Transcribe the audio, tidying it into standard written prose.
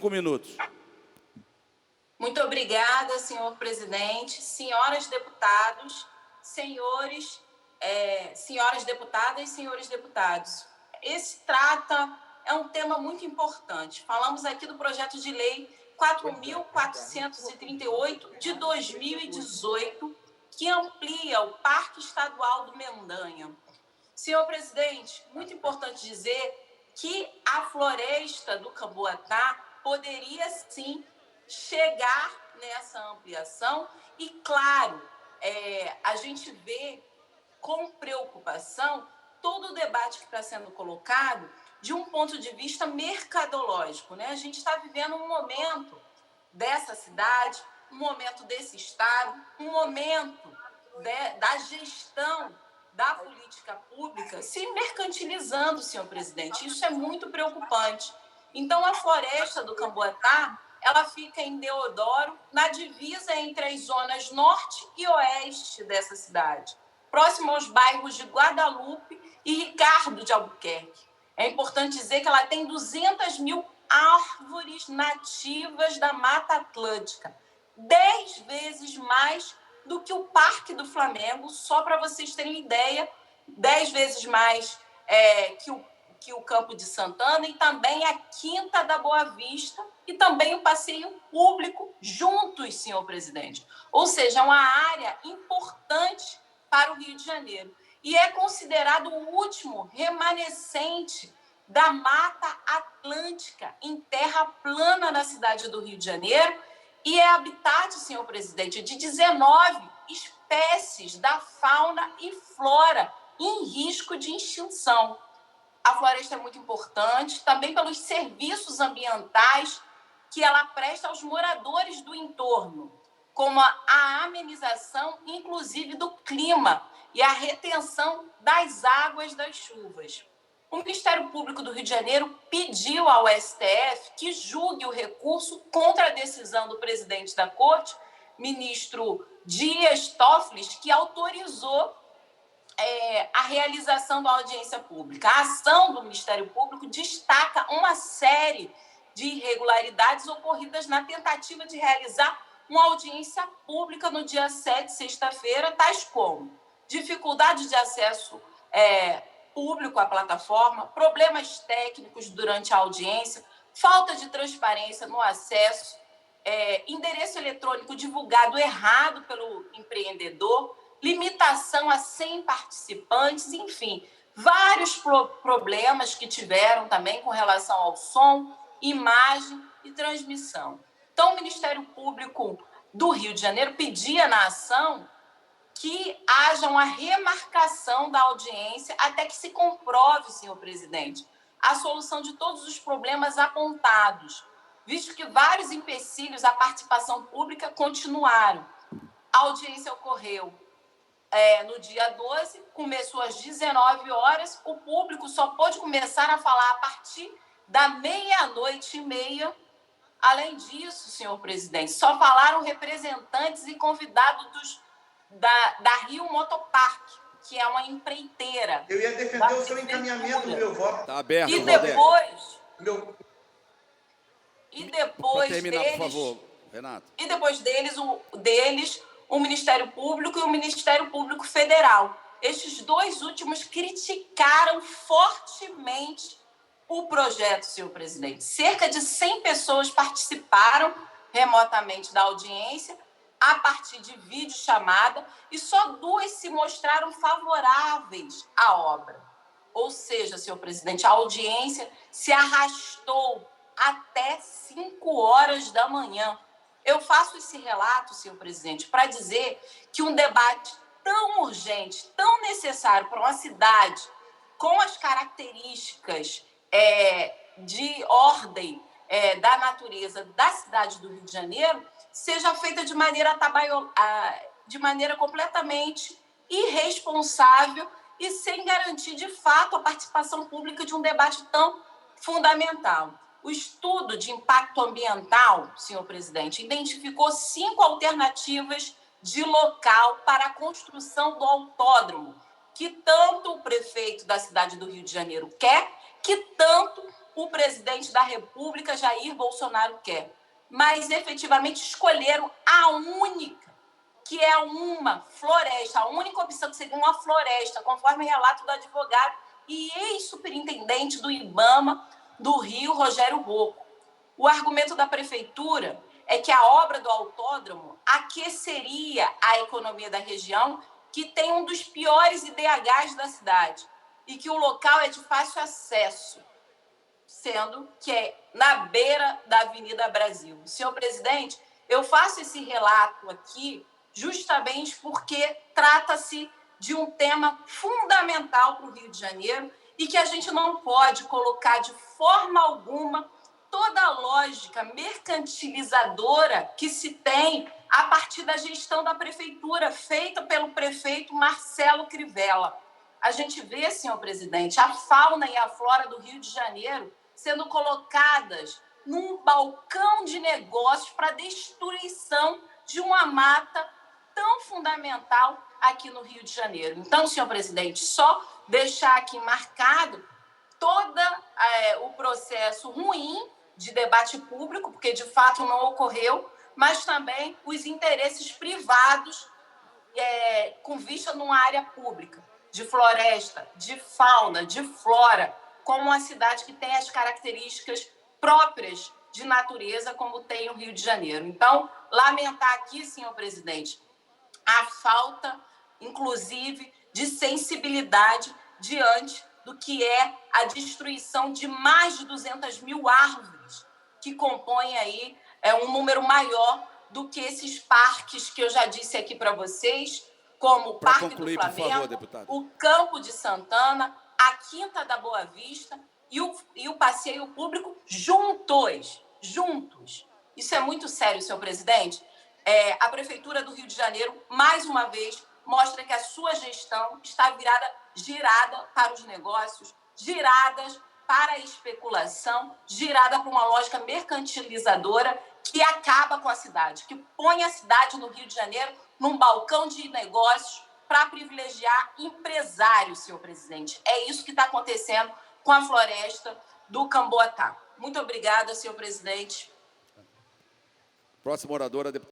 5 minutos. Muito obrigada, senhor presidente, senhoras deputados, senhoras deputadas e senhores deputados. É um tema muito importante. Falamos aqui do projeto de lei 4.438 de 2018, que amplia o Parque Estadual do Mendanha. Senhor presidente, muito importante dizer que a floresta do Camboatá poderia, sim, chegar nessa ampliação e, claro, a gente vê com preocupação todo o debate que está sendo colocado de um ponto de vista mercadológico, né? A gente está vivendo um momento dessa cidade, um momento desse estado, um momento da gestão da política pública se mercantilizando, senhor presidente. Isso é muito preocupante. Então, a floresta do Camboatá, ela fica em Deodoro, na divisa entre as zonas norte e oeste dessa cidade, próximo aos bairros de Guadalupe e Ricardo de Albuquerque. É importante dizer que ela tem 200 mil árvores nativas da Mata Atlântica, 10 vezes mais do que o Parque do Flamengo, só para vocês terem ideia, 10 vezes mais que o Campo de Santana, e também a Quinta da Boa Vista e também o passeio público juntos, senhor presidente. Ou seja, é uma área importante para o Rio de Janeiro. E é considerado o último remanescente da Mata Atlântica em terra plana na cidade do Rio de Janeiro e é habitat, senhor presidente, de 19 espécies da fauna e flora em risco de extinção. A floresta é muito importante, também pelos serviços ambientais que ela presta aos moradores do entorno, como a amenização, inclusive, do clima e a retenção das águas das chuvas. O Ministério Público do Rio de Janeiro pediu ao STF que julgue o recurso contra a decisão do presidente da Corte, ministro Dias Toffoli, que autorizou a realização da audiência pública. A ação do Ministério Público destaca uma série de irregularidades ocorridas na tentativa de realizar uma audiência pública no dia 7, sexta-feira, tais como dificuldade de acesso público à plataforma, problemas técnicos durante a audiência, falta de transparência no acesso, endereço eletrônico divulgado errado pelo empreendedor, limitação a 100 participantes, enfim, vários problemas que tiveram também com relação ao som, imagem e transmissão. Então, o Ministério Público do Rio de Janeiro pedia na ação que haja uma remarcação da audiência até que se comprove, senhor presidente, a solução de todos os problemas apontados, visto que vários empecilhos à participação pública continuaram. A audiência ocorreu no dia 12, começou às 19 horas, o público só pôde começar a falar a partir da 00:30. Além disso, senhor presidente, só falaram representantes e convidados da Rio Motopark, que é uma empreiteira. Eu ia defender o seu encaminhamento do meu voto. Está aberto, e depois, Para terminar, por favor, Renato. E depois deles, o Ministério Público e o Ministério Público Federal. Estes dois últimos criticaram fortemente o projeto, senhor presidente. Cerca de 100 pessoas participaram remotamente da audiência, a partir de videochamada, e só 2 se mostraram favoráveis à obra. Ou seja, senhor presidente, a audiência se arrastou até 5 horas da manhã. Eu faço esse relato, senhor presidente, para dizer que um debate tão urgente, tão necessário para uma cidade com as características de ordem da natureza da cidade do Rio de Janeiro seja feita de maneira completamente irresponsável e sem garantir, de fato, a participação pública de um debate tão fundamental. O estudo de impacto ambiental, senhor presidente, identificou 5 alternativas de local para a construção do autódromo, que tanto o prefeito da cidade do Rio de Janeiro quer, que tanto o presidente da República, Jair Bolsonaro, quer, mas efetivamente escolheram a única, que é uma floresta, a única opção que seria uma floresta, conforme relato do advogado e ex-superintendente do IBAMA do Rio, Rogério Rocco. O argumento da prefeitura é que a obra do autódromo aqueceria a economia da região, que tem um dos piores IDHs da cidade, e que o local é de fácil acesso, sendo que é na beira da Avenida Brasil. Senhor presidente, eu faço esse relato aqui justamente porque trata-se de um tema fundamental para o Rio de Janeiro e que a gente não pode colocar de forma alguma toda a lógica mercantilizadora que se tem a partir da gestão da prefeitura, feita pelo prefeito Marcelo Crivella. A gente vê, senhor presidente, a fauna e a flora do Rio de Janeiro sendo colocadas num balcão de negócios para a destruição de uma mata tão fundamental aqui no Rio de Janeiro. Então, senhor presidente, só deixar aqui marcado todo o processo ruim de debate público, porque de fato não ocorreu, mas também os interesses privados com vista numa área pública, de floresta, de fauna, de flora, como uma cidade que tem as características próprias de natureza, como tem o Rio de Janeiro. Então, lamentar aqui, senhor presidente, a falta, inclusive, de sensibilidade diante do que é a destruição de mais de 200 mil árvores, que compõem aí um número maior do que esses parques que eu já disse aqui para vocês, como o Parque do Flamengo, por favor, deputado, o Campo de Santana, a Quinta da Boa Vista e o passeio público juntos. Isso é muito sério, senhor presidente. A Prefeitura do Rio de Janeiro, mais uma vez, mostra que a sua gestão está girada para os negócios, giradas para a especulação, girada para uma lógica mercantilizadora que acaba com a cidade, que põe a cidade no Rio de Janeiro num balcão de negócios para privilegiar empresários, senhor presidente. É isso que está acontecendo com a floresta do Camboatá. Muito obrigada, senhor presidente. Próxima oradora, deputada.